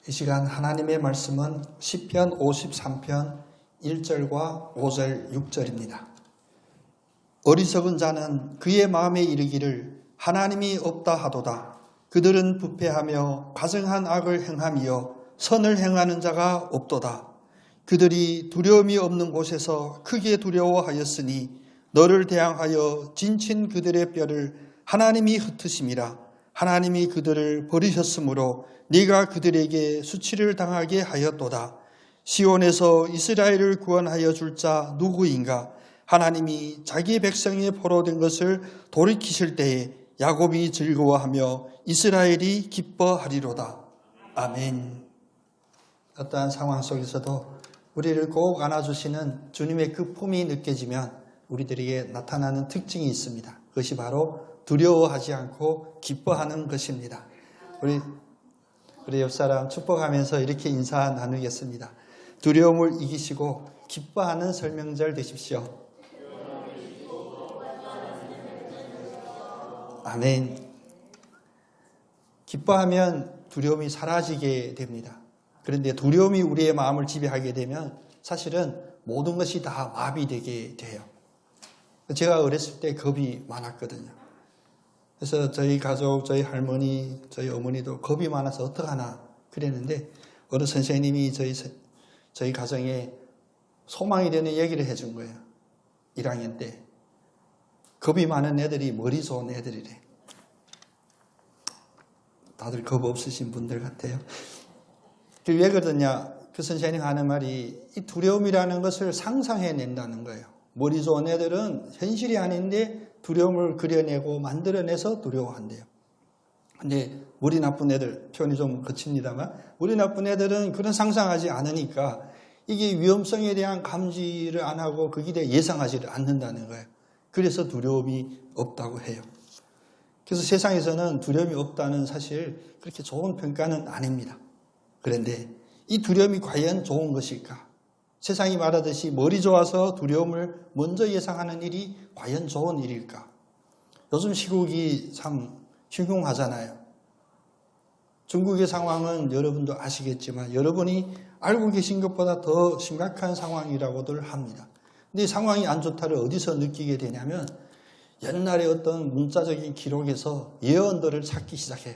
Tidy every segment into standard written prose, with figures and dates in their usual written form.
이 시간 하나님의 말씀은 시편 53편 1절과 5절 6절입니다. 어리석은 자는 그의 마음에 이르기를 하나님이 없다 하도다. 그들은 부패하며 가증한 악을 행함이요 선을 행하는 자가 없도다. 그들이 두려움이 없는 곳에서 크게 두려워하였으니 너를 대항하여 진친 그들의 뼈를 하나님이 흩으심이라. 하나님이 그들을 버리셨으므로 네가 그들에게 수치를 당하게 하였도다. 시온에서 이스라엘을 구원하여 줄 자 누구인가? 하나님이 자기 백성의 포로된 것을 돌이키실 때에 야곱이 즐거워하며 이스라엘이 기뻐하리로다. 아멘. 어떠한 상황 속에서도 우리를 꼭 안아주시는 주님의 그 품이 느껴지면 우리들에게 나타나는 특징이 있습니다. 그것이 바로 두려워하지 않고 기뻐하는 것입니다. 우리 옆사람 축복하면서 이렇게 인사 나누겠습니다. 두려움을 이기시고 기뻐하는 설명절 되십시오. 아멘. 기뻐하면 두려움이 사라지게 됩니다. 그런데 두려움이 우리의 마음을 지배하게 되면 사실은 모든 것이 다 마비되게 돼요. 제가 어렸을 때 겁이 많았거든요. 그래서 저희 가족, 저희 할머니, 저희 어머니도 겁이 많아서 어떡하나 그랬는데 어느 선생님이 저희 가정에 소망이 되는 얘기를 해준 거예요. 1학년 때. 겁이 많은 애들이 머리 좋은 애들이래. 다들 겁 없으신 분들 같아요. 왜 그러냐? 그 선생님 하는 말이 이 두려움이라는 것을 상상해낸다는 거예요. 머리 좋은 애들은 현실이 아닌데 두려움을 그려내고 만들어내서 두려워한대요. 근데 머리 나쁜 애들, 표현이 좀 거칩니다만 머리 나쁜 애들은 그런 상상하지 않으니까 이게 위험성에 대한 감지를 안 하고 거기에 대해 예상하지 않는다는 거예요. 그래서 두려움이 없다고 해요. 그래서 세상에서는 두려움이 없다는 사실 그렇게 좋은 평가는 아닙니다. 그런데 이 두려움이 과연 좋은 것일까? 세상이 말하듯이 머리 좋아서 두려움을 먼저 예상하는 일이 과연 좋은 일일까? 요즘 시국이 참 흉흉하잖아요. 중국의 상황은 여러분도 아시겠지만 여러분이 알고 계신 것보다 더 심각한 상황이라고들 합니다. 근데 이 상황이 안 좋다를 어디서 느끼게 되냐면 옛날에 어떤 문자적인 기록에서 예언들을 찾기 시작해요.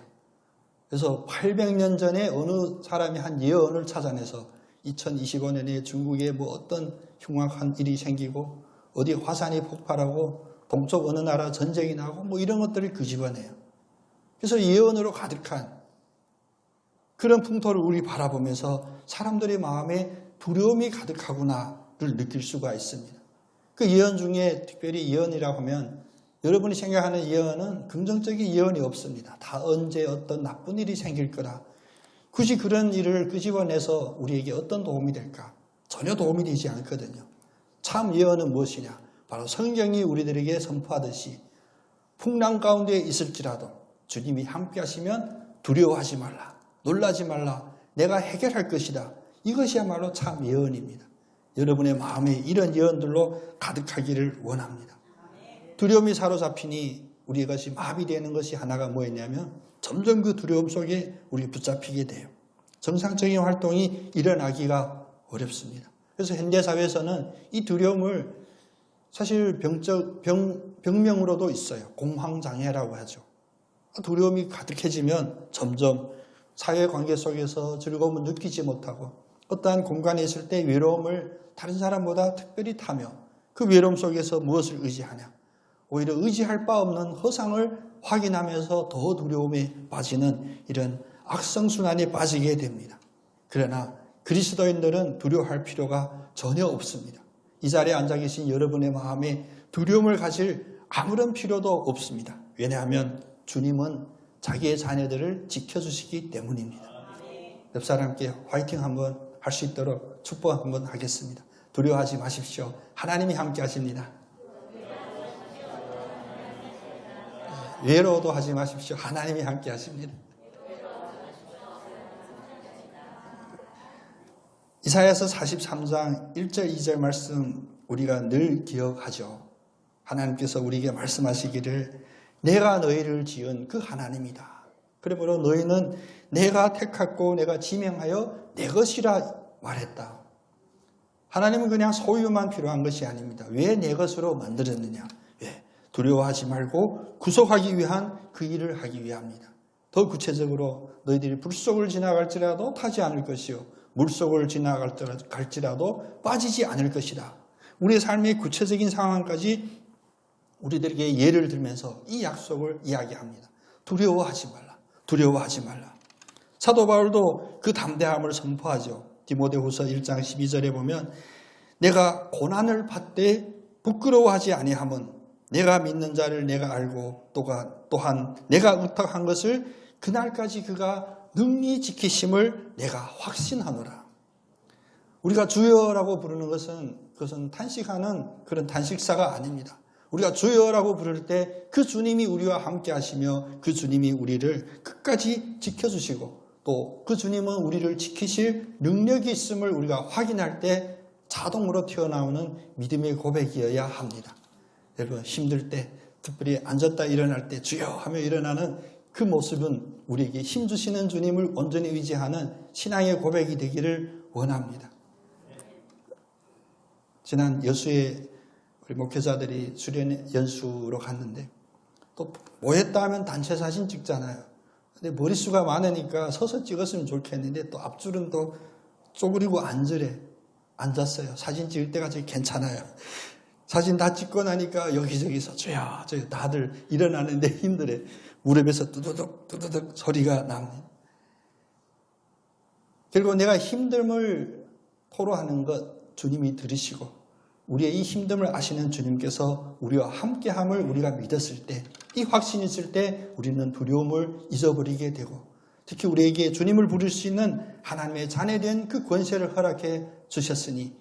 그래서 800년 전에 어느 사람이 한 예언을 찾아내서 2025년에 중국에 뭐 어떤 흉악한 일이 생기고 어디 화산이 폭발하고 동쪽 어느 나라 전쟁이 나고 뭐 이런 것들을 끄집어내요. 그래서 예언으로 가득한 그런 풍토를 우리 바라보면서 사람들의 마음에 두려움이 가득하구나를 느낄 수가 있습니다. 그 예언 중에 특별히 예언이라고 하면 여러분이 생각하는 예언은 긍정적인 예언이 없습니다. 다 언제 어떤 나쁜 일이 생길 거라. 굳이 그런 일을 끄집어내서 우리에게 어떤 도움이 될까? 전혀 도움이 되지 않거든요. 참 예언은 무엇이냐? 바로 성경이 우리들에게 선포하듯이 풍랑 가운데 있을지라도 주님이 함께 하시면 두려워하지 말라. 놀라지 말라. 내가 해결할 것이다. 이것이야말로 참 예언입니다. 여러분의 마음에 이런 예언들로 가득하기를 원합니다. 두려움이 사로잡히니 우리 것이 마비되는 것이 하나가 뭐였냐면 점점 그 두려움 속에 우리 붙잡히게 돼요. 정상적인 활동이 일어나기가 어렵습니다. 그래서 현대사회에서는 이 두려움을 사실 병명으로도 있어요. 공황장애라고 하죠. 두려움이 가득해지면 점점 사회관계 속에서 즐거움을 느끼지 못하고 어떠한 공간에 있을 때 외로움을 다른 사람보다 특별히 타며 그 외로움 속에서 무엇을 의지하냐? 오히려 의지할 바 없는 허상을 확인하면서 더 두려움에 빠지는 이런 악성순환에 빠지게 됩니다. 그러나 그리스도인들은 두려워할 필요가 전혀 없습니다. 이 자리에 앉아 계신 여러분의 마음에 두려움을 가질 아무런 필요도 없습니다. 왜냐하면 주님은 자기의 자녀들을 지켜주시기 때문입니다. 옆 사람께 화이팅 한번 할 수 있도록 축복 한번 하겠습니다. 두려워하지 마십시오. 하나님이 함께 하십니다. 외로워도 하지 마십시오. 하나님이 함께 하십니다. 이사야서 43장 1절 2절 말씀 우리가 늘 기억하죠. 하나님께서 우리에게 말씀하시기를 내가 너희를 지은 그 하나님이다. 그러므로 너희는 내가 택하고 내가 지명하여 내 것이라 말했다. 하나님은 그냥 소유만 필요한 것이 아닙니다. 왜 내 것으로 만들었느냐? 왜? 두려워하지 말고 구속하기 위한 그 일을 하기 위함이다. 더 구체적으로 너희들이 불 속을 지나갈지라도 타지 않을 것이요 물속을 지나갈지라도 빠지지 않을 것이다. 우리의 삶의 구체적인 상황까지 우리들에게 예를 들면서 이 약속을 이야기합니다. 두려워하지 말라. 두려워하지 말라. 사도 바울도 그 담대함을 선포하죠. 디모데후서 1장 12절에 보면 내가 고난을 받되 부끄러워하지 아니함은 내가 믿는 자를 내가 알고 또한 내가 의탁한 것을 그날까지 그가 능히 지키심을 내가 확신하노라. 우리가 주여라고 부르는 것은 그것은 탄식하는 그런 탄식사가 아닙니다. 우리가 주여라고 부를 때 그 주님이 우리와 함께 하시며 그 주님이 우리를 끝까지 지켜주시고 또 그 주님은 우리를 지키실 능력이 있음을 우리가 확인할 때 자동으로 튀어나오는 믿음의 고백이어야 합니다. 여러분 힘들 때 특별히 앉았다 일어날 때 주여 하며 일어나는 그 모습은 우리에게 힘주시는 주님을 온전히 의지하는 신앙의 고백이 되기를 원합니다. 지난 여수에 우리 목회자들이 수련 연수로 갔는데 또 뭐 했다 하면 단체 사진 찍잖아요. 근데 머릿수가 많으니까 서서 찍었으면 좋겠는데 또 앞줄은 또 쪼그리고 앉았어요. 사진 찍을 때가 제일 괜찮아요. 사진 다 찍고 나니까 여기저기서 저야 다들 일어나는데 힘들어요. 무릎에서 뚜두둑 소리가 납니다. 결국 내가 힘듦을 토로하는 것 주님이 들으시고 우리의 이 힘듦을 아시는 주님께서 우리와 함께함을 우리가 믿었을 때 이 확신이 있을 때 우리는 두려움을 잊어버리게 되고 특히 우리에게 주님을 부를 수 있는 하나님의 자녀된 그 권세를 허락해 주셨으니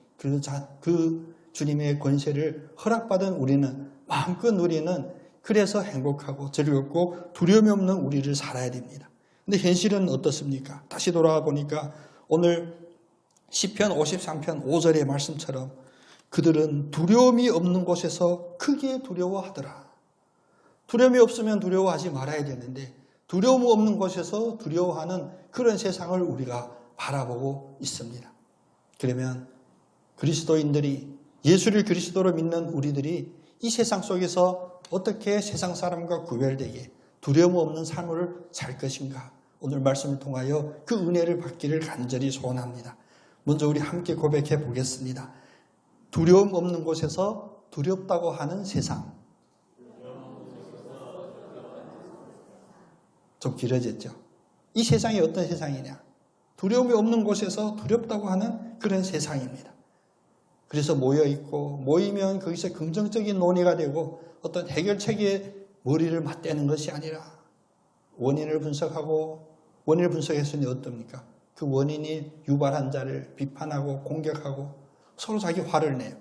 그 주님의 권세를 허락받은 우리는 마음껏 누리는 그래서 행복하고 즐겁고 두려움이 없는 우리를 살아야 됩니다. 근데 현실은 어떻습니까? 다시 돌아와 보니까 오늘 시편 53편 5절의 말씀처럼 그들은 두려움이 없는 곳에서 크게 두려워하더라. 두려움이 없으면 두려워하지 말아야 되는데 두려움 없는 곳에서 두려워하는 그런 세상을 우리가 바라보고 있습니다. 그러면 그리스도인들이 예수를 그리스도로 믿는 우리들이 이 세상 속에서 어떻게 세상 사람과 구별되게 두려움 없는 삶을 살 것인가? 오늘 말씀을 통하여 그 은혜를 받기를 간절히 소원합니다. 먼저 우리 함께 고백해 보겠습니다. 두려움 없는 곳에서 두렵다고 하는 세상. 좀 길어졌죠. 이 세상이 어떤 세상이냐? 두려움이 없는 곳에서 두렵다고 하는 그런 세상입니다. 그래서 모여있고 모이면 거기서 긍정적인 논의가 되고 어떤 해결책에 머리를 맞대는 것이 아니라 원인을 분석하고 원인을 분석했으니 어떻습니까? 그 원인이 유발한 자를 비판하고 공격하고 서로 자기 화를 내요.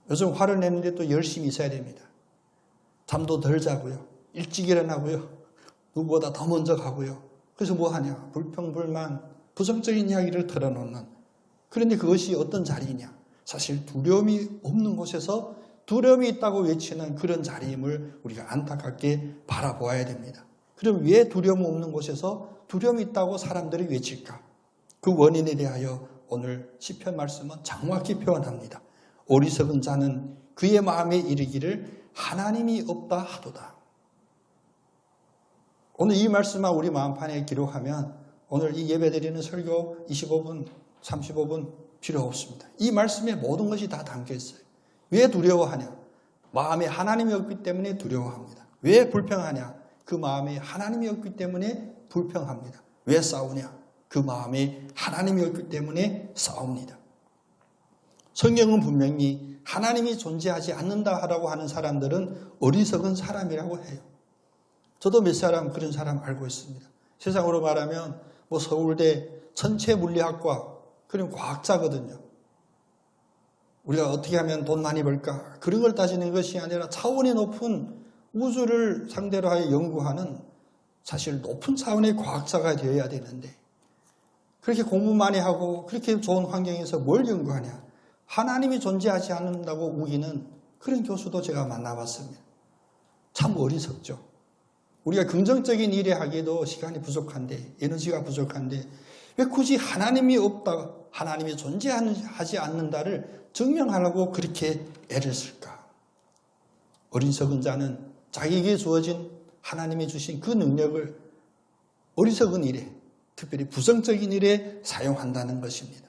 요즘 화를 내는데 또 열심히 있어야 됩니다. 잠도 덜 자고요. 일찍 일어나고요. 누구보다 더 먼저 가고요. 그래서 뭐 하냐? 불평불만, 부정적인 이야기를 털어놓는. 그런데 그것이 어떤 자리냐? 사실 두려움이 없는 곳에서 두려움이 있다고 외치는 그런 자리임을 우리가 안타깝게 바라보아야 됩니다. 그럼 왜 두려움 없는 곳에서 두려움이 있다고 사람들이 외칠까? 그 원인에 대하여 오늘 시편 말씀은 정확히 표현합니다. 어리석은 자는 그의 마음에 이르기를 하나님이 없다 하도다. 오늘 이 말씀만 우리 마음판에 기록하면 오늘 이 예배드리는 설교 25분, 35분 필요 없습니다. 이 말씀에 모든 것이 다 담겨 있어요. 왜 두려워하냐? 마음에 하나님이 없기 때문에 두려워합니다. 왜 불평하냐? 그 마음에 하나님이 없기 때문에 불평합니다. 왜 싸우냐? 그 마음에 하나님이 없기 때문에 싸웁니다. 성경은 분명히 하나님이 존재하지 않는다라고 하는 사람들은 어리석은 사람이라고 해요. 저도 몇 사람 그런 사람 알고 있습니다. 세상으로 말하면 뭐 서울대 전체 물리학과 그런 과학자거든요. 우리가 어떻게 하면 돈 많이 벌까? 그런 걸 따지는 것이 아니라 차원이 높은 우주를 상대로 하여 연구하는 사실 높은 차원의 과학자가 되어야 되는데 그렇게 공부 많이 하고 그렇게 좋은 환경에서 뭘 연구하냐? 하나님이 존재하지 않는다고 우기는 그런 교수도 제가 만나봤습니다. 참 어리석죠. 우리가 긍정적인 일에 하기에도 시간이 부족한데, 에너지가 부족한데, 왜 굳이 하나님이 없다, 하나님이 존재하지 않는다를 증명하려고 그렇게 애를 쓸까? 어리석은 자는 자기에게 주어진 하나님이 주신 그 능력을 어리석은 일에, 특별히 부정적인 일에 사용한다는 것입니다.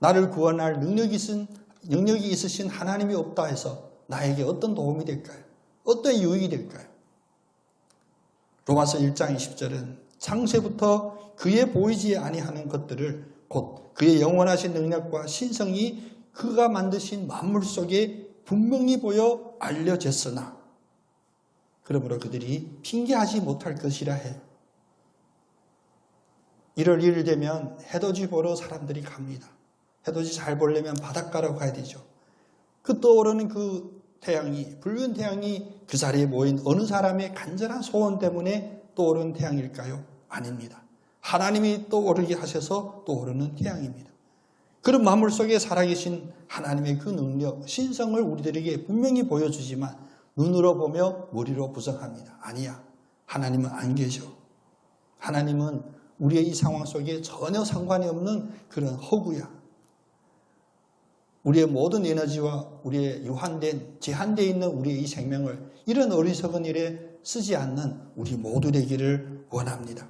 나를 구원할 능력이 있으신 하나님이 없다 해서 나에게 어떤 도움이 될까요? 어떤 유익이 될까요? 로마서 1장 20절은 창세부터 그의 보이지 아니하는 것들을 곧 그의 영원하신 능력과 신성이 그가 만드신 만물 속에 분명히 보여 알려졌으나 그러므로 그들이 핑계하지 못할 것이라 해요. 1월 1일 되면 해돋이 보러 사람들이 갑니다. 해돋이 잘 보려면 바닷가로 가야 되죠. 그 떠오르는 그 태양이, 붉은 태양이 그 자리에 모인 어느 사람의 간절한 소원 때문에 떠오르는 태양일까요? 아닙니다. 하나님이 떠오르게 하셔서 떠오르는 태양입니다. 그런 만물 속에 살아계신 하나님의 그 능력, 신성을 우리들에게 분명히 보여주지만 눈으로 보며 머리로 부정합니다. 아니야. 하나님은 안 계셔. 하나님은 우리의 이 상황 속에 전혀 상관이 없는 그런 허구야. 우리의 모든 에너지와 우리의 제한되어 있는 우리의 이 생명을 이런 어리석은 일에 쓰지 않는 우리 모두 되기를 원합니다.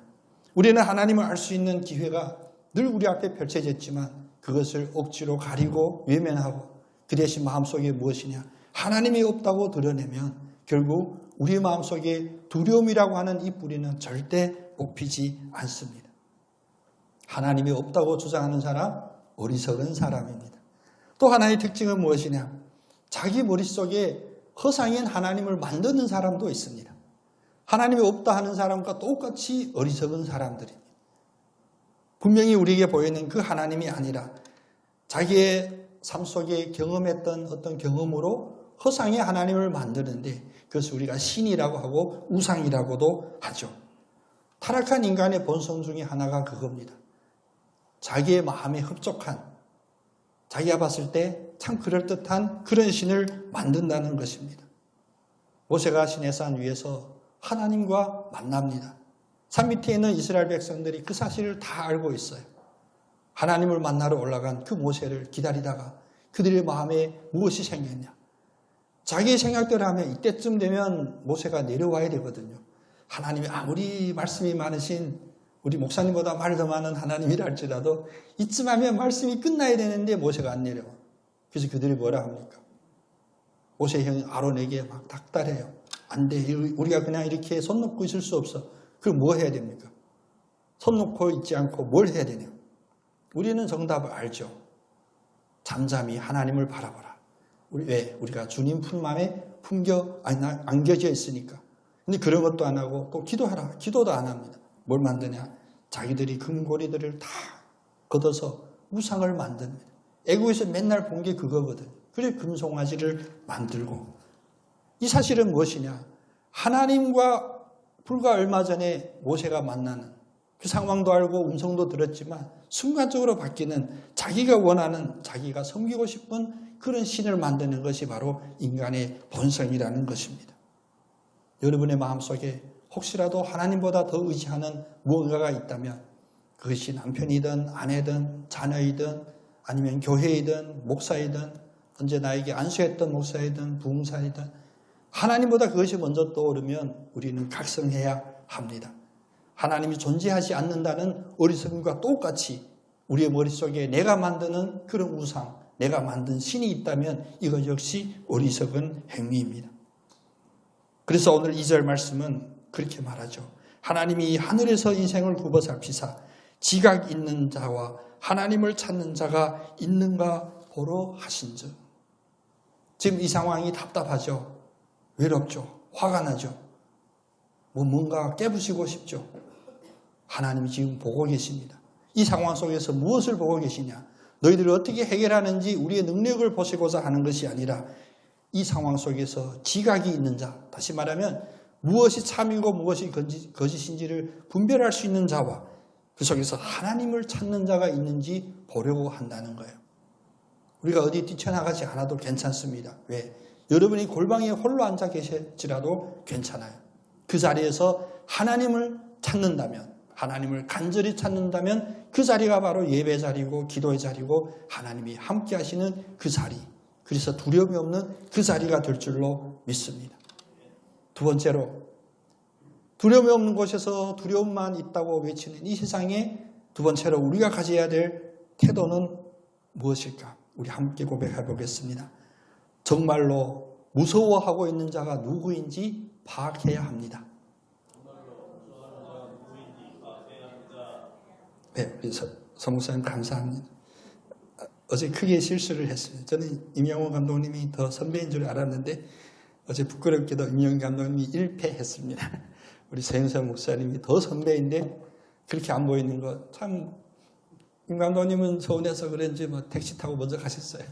우리는 하나님을 알 수 있는 기회가 늘 우리 앞에 펼쳐졌지만 그것을 억지로 가리고 외면하고 그 대신 마음속에 무엇이냐? 하나님이 없다고 드러내면 결국 우리 마음속에 두려움이라고 하는 이 뿌리는 절대 뽑히지 않습니다. 하나님이 없다고 주장하는 사람, 어리석은 사람입니다. 또 하나의 특징은 무엇이냐? 자기 머릿속에 허상인 하나님을 만드는 사람도 있습니다. 하나님이 없다 하는 사람과 똑같이 어리석은 사람들입니다. 분명히 우리에게 보이는 그 하나님이 아니라 자기의 삶 속에 경험했던 어떤 경험으로 허상의 하나님을 만드는데 그것을 우리가 신이라고 하고 우상이라고도 하죠. 타락한 인간의 본성 중에 하나가 그겁니다. 자기의 마음에 흡족한, 자기가 봤을 때 참 그럴듯한 그런 신을 만든다는 것입니다. 모세가 시내산 위에서 하나님과 만납니다. 산 밑에 있는 이스라엘 백성들이 그 사실을 다 알고 있어요. 하나님을 만나러 올라간 그 모세를 기다리다가 그들의 마음에 무엇이 생겼냐? 자기의 생각대로 하면 이때쯤 되면 모세가 내려와야 되거든요. 하나님이 아무리 말씀이 많으신 우리 목사님보다 말 더 많은 하나님이라 할지라도 이쯤 하면 말씀이 끝나야 되는데 모세가 안 내려와. 그래서 그들이 뭐라 합니까? 모세 형이 아론에게 막 닥달해요. 안 돼. 우리가 그냥 이렇게 손 놓고 있을 수 없어. 그럼 뭐 해야 됩니까? 손 놓고 있지 않고 뭘 해야 되냐? 우리는 정답을 알죠. 잠잠히 하나님을 바라보라. 우리가 주님 품 안에 안겨져 있으니까. 근데 그런 것도 안 하고 또 기도하라. 기도도 안 합니다. 뭘 만드냐? 자기들이 금고리들을 다 걷어서 우상을 만듭니다. 애국에서 맨날 본 게 그거거든요. 그래 금송아지를 만들고. 이 사실은 무엇이냐? 하나님과 불과 얼마 전에 모세가 만나는 그 상황도 알고 음성도 들었지만 순간적으로 바뀌는 자기가 원하는, 자기가 섬기고 싶은 그런 신을 만드는 것이 바로 인간의 본성이라는 것입니다. 여러분의 마음속에 혹시라도 하나님보다 더 의지하는 무언가가 있다면 그것이 남편이든 아내든 자녀이든 아니면 교회이든 목사이든 언제 나에게 안수했던 목사이든 부흥사이든 하나님보다 그것이 먼저 떠오르면 우리는 각성해야 합니다. 하나님이 존재하지 않는다는 어리석음과 똑같이 우리의 머릿속에 내가 만드는 그런 우상, 내가 만든 신이 있다면 이것 역시 어리석은 행위입니다. 그래서 오늘 2절 말씀은 그렇게 말하죠. 하나님이 하늘에서 인생을 굽어 살피사 지각 있는 자와 하나님을 찾는 자가 있는가 보러 하신즉. 지금 이 상황이 답답하죠. 외롭죠. 화가 나죠. 뭔가 깨부시고 싶죠. 하나님이 지금 보고 계십니다. 이 상황 속에서 무엇을 보고 계시냐? 너희들을 어떻게 해결하는지 우리의 능력을 보시고자 하는 것이 아니라 이 상황 속에서 지각이 있는 자, 다시 말하면 무엇이 참이고 무엇이 거짓인지를 분별할 수 있는 자와 그 속에서 하나님을 찾는 자가 있는지 보려고 한다는 거예요. 우리가 어디 뛰쳐나가지 않아도 괜찮습니다. 왜? 여러분이 골방에 홀로 앉아 계실지라도 괜찮아요. 그 자리에서 하나님을 찾는다면, 하나님을 간절히 찾는다면 그 자리가 바로 예배 자리고 기도의 자리고 하나님이 함께 하시는 그 자리, 그래서 두려움이 없는 그 자리가 될 줄로 믿습니다. 두 번째로, 두려움이 없는 곳에서 두려움만 있다고 외치는 이 세상에 두 번째로 우리가 가져야 될 태도는 무엇일까? 우리 함께 고백해 보겠습니다. 정말로 무서워하고 있는 자가 누구인지 파악해야 합니다. 네, 우리 서목사님 감사합니다. 어제 크게 실수를 했습니다. 저는 임영웅 감독님이 더 선배인 줄 알았는데 어제 부끄럽게도 임영웅 감독님이 1패했습니다. 우리 서영선 목사님이 더 선배인데 그렇게 안 보이는 거 참, 임 감독님은 서운해서 그런지 뭐 택시 타고 먼저 가셨어요.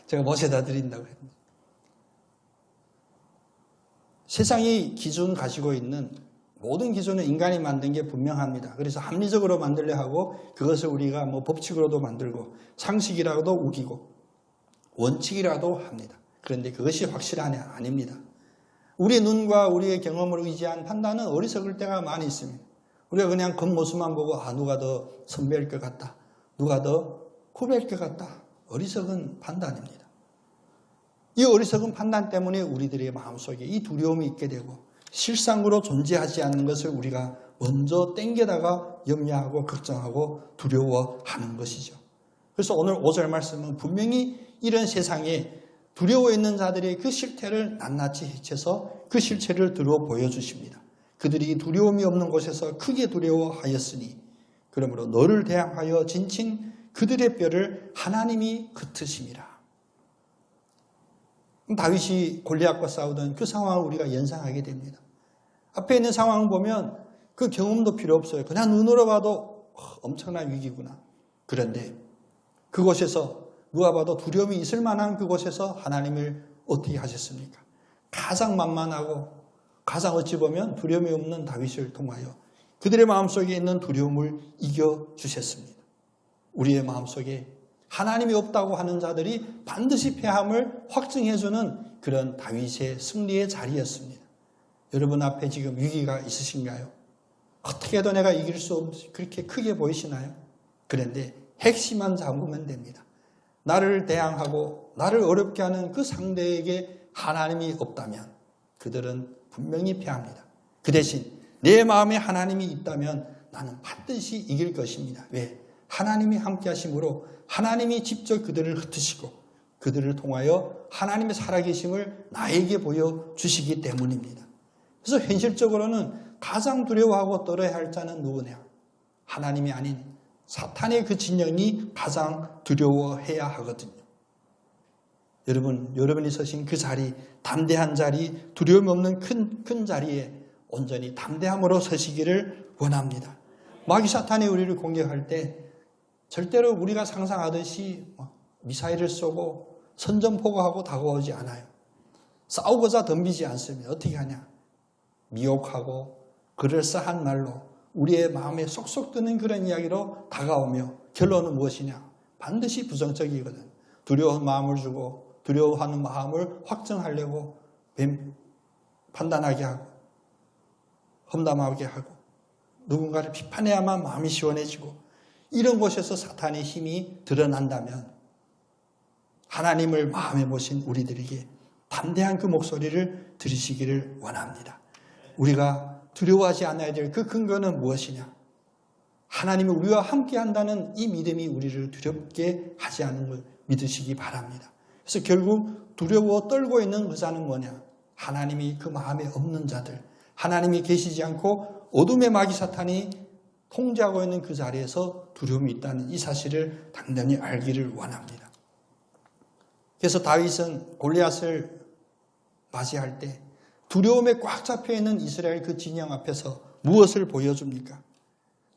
제가 모셔다 드린다고 했는데. 세상이 기준 가지고 있는 모든 기준은 인간이 만든 게 분명합니다. 그래서 합리적으로 만들려 하고 그것을 우리가 뭐 법칙으로도 만들고 상식이라도 우기고 원칙이라도 합니다. 그런데 그것이 확실한 게 아닙니다. 우리의 눈과 우리의 경험을 의지한 판단은 어리석을 때가 많이 있습니다. 우리가 그냥 겉모습만 보고 누가 더 선배일 것 같다. 누가 더 후배일 것 같다. 어리석은 판단입니다. 이 어리석은 판단 때문에 우리들의 마음속에 이 두려움이 있게 되고 실상으로 존재하지 않는 것을 우리가 먼저 땡겨다가 염려하고 걱정하고 두려워하는 것이죠. 그래서 오늘 5절 말씀은 분명히 이런 세상에 두려워 있는 자들의 그 실태를 낱낱이 해쳐서 그 실체를 들어 보여주십니다. 그들이 두려움이 없는 곳에서 크게 두려워하였으니 그러므로 너를 대항하여 진친 그들의 뼈를 하나님이 흩으심이라. 다윗이 골리앗과 싸우던 그 상황을 우리가 연상하게 됩니다. 앞에 있는 상황을 보면 그 경험도 필요 없어요. 그냥 눈으로 봐도 엄청난 위기구나. 그런데 그곳에서 누가 봐도 두려움이 있을 만한 그곳에서 하나님을 어떻게 하셨습니까? 가장 만만하고 가장 어찌 보면 두려움이 없는 다윗을 통하여 그들의 마음속에 있는 두려움을 이겨주셨습니다. 우리의 마음속에 하나님이 없다고 하는 자들이 반드시 패함을 확증해주는 그런 다윗의 승리의 자리였습니다. 여러분 앞에 지금 위기가 있으신가요? 어떻게 해도 내가 이길 수 없이 그렇게 크게 보이시나요? 그런데 핵심만 잡으면 됩니다. 나를 대항하고 나를 어렵게 하는 그 상대에게 하나님이 없다면 그들은 분명히 패합니다. 그 대신 내 마음에 하나님이 있다면 나는 반드시 이길 것입니다. 왜? 하나님이 함께 하심으로 하나님이 직접 그들을 흩으시고 그들을 통하여 하나님의 살아계심을 나에게 보여주시기 때문입니다. 그래서 현실적으로는 가장 두려워하고 떨어야 할 자는 누구냐? 하나님이 아닌 사탄의 그 진영이 가장 두려워해야 하거든요. 여러분이 서신 그 자리, 담대한 자리, 두려움 없는 큰 자리에 온전히 담대함으로 서시기를 원합니다. 마귀 사탄이 우리를 공격할 때 절대로 우리가 상상하듯이 미사일을 쏘고 선전포고하고 다가오지 않아요. 싸우고자 덤비지 않습니다. 어떻게 하냐? 미혹하고 그럴싸한 말로 우리의 마음에 쏙쏙 드는 그런 이야기로 다가오며 결론은 무엇이냐? 반드시 부정적이거든. 두려운 마음을 주고 두려워하는 마음을 확정하려고 판단하게 하고 험담하게 하고 누군가를 비판해야만 마음이 시원해지고 이런 곳에서 사탄의 힘이 드러난다면 하나님을 마음에 모신 우리들에게 담대한 그 목소리를 들으시기를 원합니다. 우리가 두려워하지 않아야 될 그 근거는 무엇이냐? 하나님이 우리와 함께 한다는 이 믿음이 우리를 두렵게 하지 않는 걸 믿으시기 바랍니다. 그래서 결국 두려워 떨고 있는 의자는 뭐냐? 하나님이 그 마음에 없는 자들, 하나님이 계시지 않고 어둠의 마귀 사탄이 통제하고 있는 그 자리에서 두려움이 있다는 이 사실을 당연히 알기를 원합니다. 그래서 다윗은 골리앗을 맞이할 때 두려움에 꽉 잡혀있는 이스라엘 그 진영 앞에서 무엇을 보여줍니까?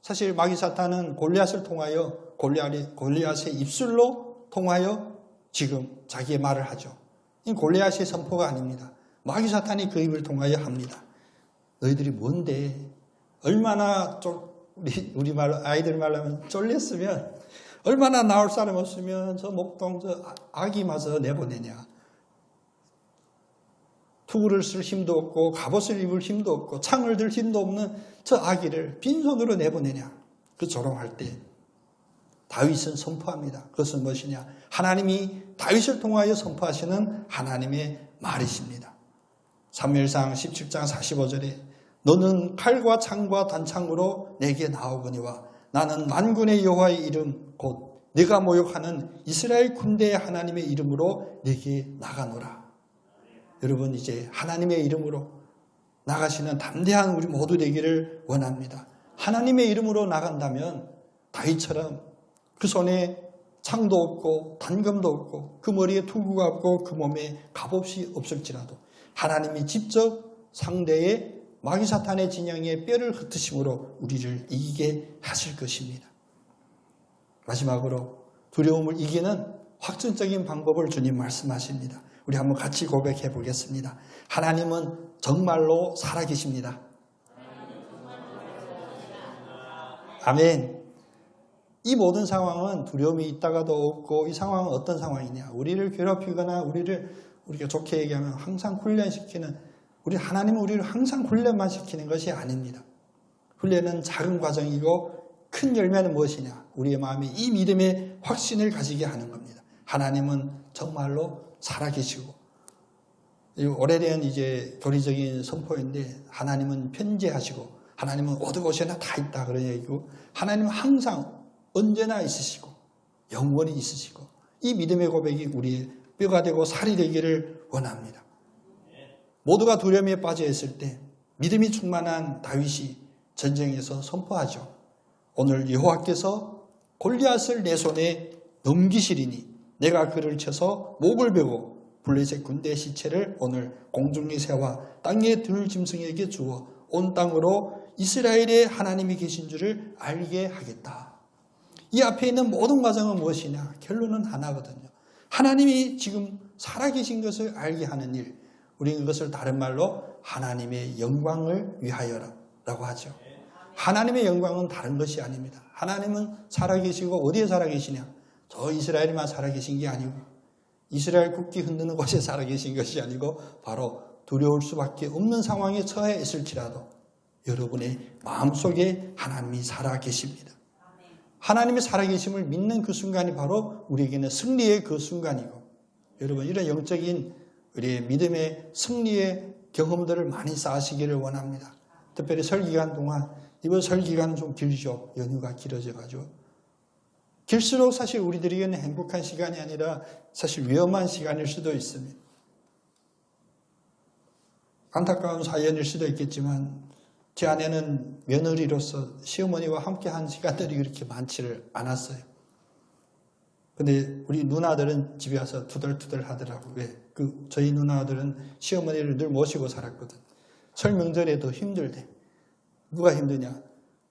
사실 마귀 사탄은 골리앗을 통하여 골리앗의 입술로 통하여 지금 자기의 말을 하죠. 이 골리앗의 선포가 아닙니다. 마귀 사탄이 그 입을 통하여 합니다. 너희들이 뭔데? 얼마나 우리 말로 아이들 말로 하면 쫄렸으면 얼마나 나올 사람 없으면 저 목동 저 아기마저 내보내냐. 투구를 쓸 힘도 없고 갑옷을 입을 힘도 없고 창을 들 힘도 없는 저 아기를 빈손으로 내보내냐. 그 조롱할 때 다윗은 선포합니다. 그것은 무엇이냐? 하나님이 다윗을 통하여 선포하시는 하나님의 말이십니다. 사무엘상 17장 45절에 너는 칼과 창과 단창으로 내게 나오거니와 나는 만군의 여호와의 이름 곧 네가 모욕하는 이스라엘 군대의 하나님의 이름으로 내게 나가노라. 여러분 이제 하나님의 이름으로 나가시는 담대한 우리 모두 되기를 원합니다. 하나님의 이름으로 나간다면 다윗처럼 그 손에 창도 없고 단검도 없고 그 머리에 투구가 없고 그 몸에 갑옷이 없을지라도 하나님이 직접 상대의 마귀사탄의 진영에 뼈를 흩으심으로 우리를 이기게 하실 것입니다. 마지막으로 두려움을 이기는 확정적인 방법을 주님 말씀하십니다. 우리 한번 같이 고백해 보겠습니다. 하나님은 정말로 살아계십니다. 아멘. 이 모든 상황은 두려움이 있다가도 없고 이 상황은 어떤 상황이냐. 우리를 괴롭히거나 우리가 좋게 얘기하면 항상 훈련시키는 하나님은 우리를 항상 훈련만 시키는 것이 아닙니다. 훈련은 작은 과정이고 큰 열매는 무엇이냐. 우리의 마음에 이 믿음의 확신을 가지게 하는 겁니다. 하나님은 정말로 살아계시고 오래된 이제 교리적인 선포인데 하나님은 편재하시고 하나님은 어디 곳에나 다 있다 그런 얘기고 하나님은 항상 언제나 있으시고 영원히 있으시고 이 믿음의 고백이 우리의 뼈가 되고 살이 되기를 원합니다. 모두가 두려움에 빠져 있을 때 믿음이 충만한 다윗이 전쟁에서 선포하죠. 오늘 여호와께서 골리앗을 내 손에 넘기시리니 내가 그를 쳐서 목을 베고 블레셋 군대의 시체를 오늘 공중의 새와 땅의 들짐승에게 주어 온 땅으로 이스라엘의 하나님이 계신 줄을 알게 하겠다. 이 앞에 있는 모든 과정은 무엇이냐? 결론은 하나거든요. 하나님이 지금 살아계신 것을 알게 하는 일. 우리는 그것을 다른 말로 하나님의 영광을 위하여라고 하죠. 하나님의 영광은 다른 것이 아닙니다. 하나님은 살아계시고 어디에 살아계시냐? 저 이스라엘만 살아계신 게 아니고 이스라엘 국기 흔드는 곳에 살아계신 것이 아니고 바로 두려울 수밖에 없는 상황에 처해 있을지라도 여러분의 마음속에 하나님이 살아계십니다. 하나님이 살아계심을 믿는 그 순간이 바로 우리에게는 승리의 그 순간이고 여러분 이런 영적인 우리의 믿음의 승리의 경험들을 많이 쌓으시기를 원합니다. 특별히 설 기간 동안 이번 설 기간은 좀 길죠. 연휴가 길어져가지고 길수록 사실 우리들에게는 행복한 시간이 아니라 사실 위험한 시간일 수도 있습니다. 안타까운 사연일 수도 있겠지만 제 아내는 며느리로서 시어머니와 함께한 시간들이 그렇게 많지를 않았어요. 근데 우리 누나들은 집에 와서 투덜투덜 하더라고요. 왜? 저희 누나들은 시어머니를 늘 모시고 살았거든. 설 명절에 더 힘들대. 누가 힘드냐?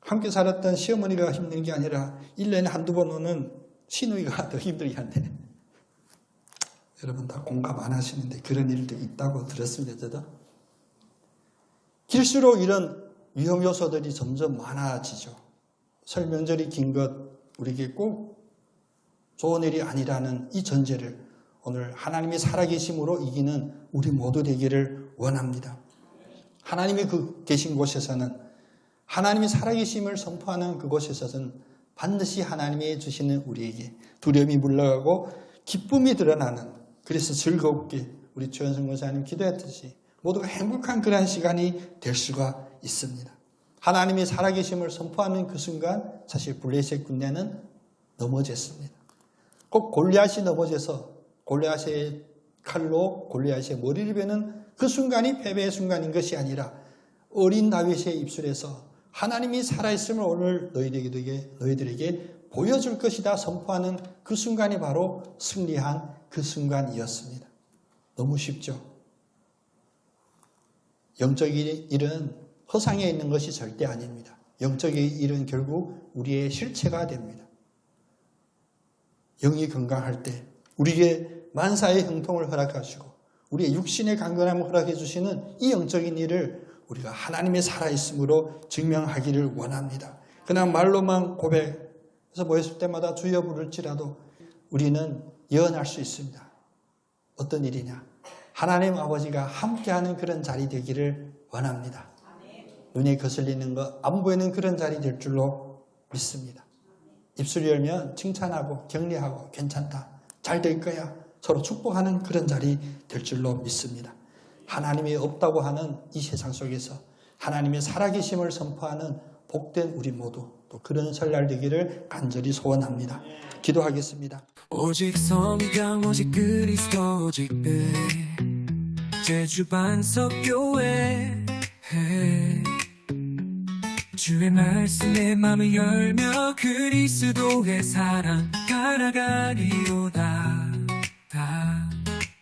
함께 살았던 시어머니가 힘든 게 아니라 1년에 한두 번 오는 시누이가 더 힘들게 한대. 여러분 다 공감 안 하시는데 그런 일도 있다고 들었습니다. 저도. 길수록 이런 위험 요소들이 점점 많아지죠. 설 명절이 긴 것 우리에게 꼭 좋은 일이 아니라는 이 전제를 오늘 하나님이 살아계심으로 이기는 우리 모두 되기를 원합니다. 하나님이 계신 곳에서는 하나님이 살아계심을 선포하는 그곳에서는 반드시 하나님이 주시는 우리에게 두려움이 물러가고 기쁨이 드러나는 그래서 즐겁게 우리 최현성 목사님 기도했듯이 모두가 행복한 그런 시간이 될 수가 있습니다. 하나님이 살아계심을 선포하는 그 순간 사실 블레셋 군대는 넘어졌습니다. 꼭 골리앗이 넘어져서 골리앗의 칼로 골리앗의 머리를 베는 그 순간이 패배의 순간인 것이 아니라 어린 다윗의 입술에서 하나님이 살아있음을 오늘 너희들에게 보여줄 것이다 선포하는 그 순간이 바로 승리한 그 순간이었습니다. 너무 쉽죠? 영적인 일은 허상에 있는 것이 절대 아닙니다. 영적인 일은 결국 우리의 실체가 됩니다. 영이 건강할 때 우리에게 만사의 형통을 허락하시고 우리의 육신의 강건함을 허락해 주시는 이 영적인 일을 우리가 하나님의 살아있음으로 증명하기를 원합니다. 그냥 말로만 고백해서 모였을 때마다 주여 부를지라도 우리는 예언할 수 있습니다. 어떤 일이냐? 하나님 아버지가 함께하는 그런 자리 되기를 원합니다. 눈에 거슬리는 거 안 보이는 그런 자리 될 줄로 믿습니다. 입술 열면 칭찬하고 격려하고 괜찮다, 잘 될 거야, 서로 축복하는 그런 자리 될 줄로 믿습니다. 하나님이 없다고 하는 이 세상 속에서 하나님의 살아계심을 선포하는 복된 우리 모두 또 그런 설날 되기를 간절히 소원합니다. 기도하겠습니다. 오직 성경 오직 그리스도 오직 제주 반석교회 주의 말씀에 마음을 열며 그리스도의 사랑 갈아가리로다.